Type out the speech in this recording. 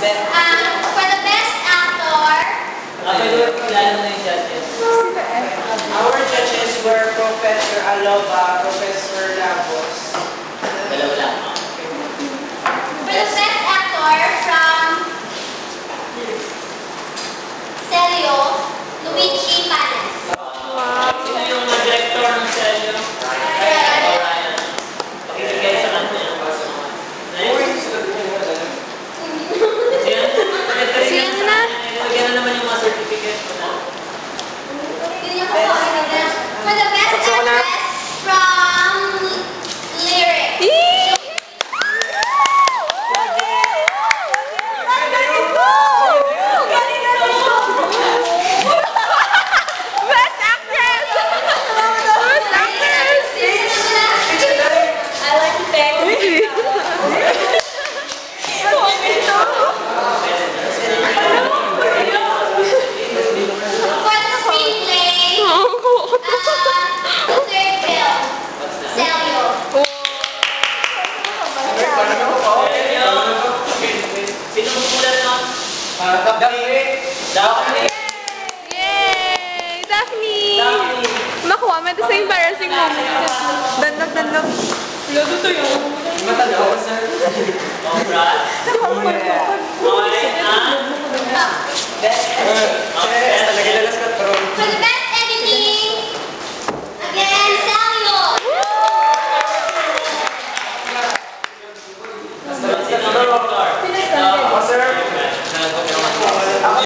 For the best actor, Our judges were Professor Aloba, Professor Labos. for the best actor from Celio, Luigi Panes. Sino yung director ng Celio? Pakibigay sa kanya. Sino na? Nilagyan na naman yung mga certificate ko na. For the best actress from Lyric. Best actress! Best actress! I like For the screenplay, the third film, Celio. Sino mulat nun? Daphne. Yay! Daphne! Makuha mo ito sa embarrassing moment. Dandag. Lalo to yun. Congrats. Okay, Best. Talaga lalas ka, pero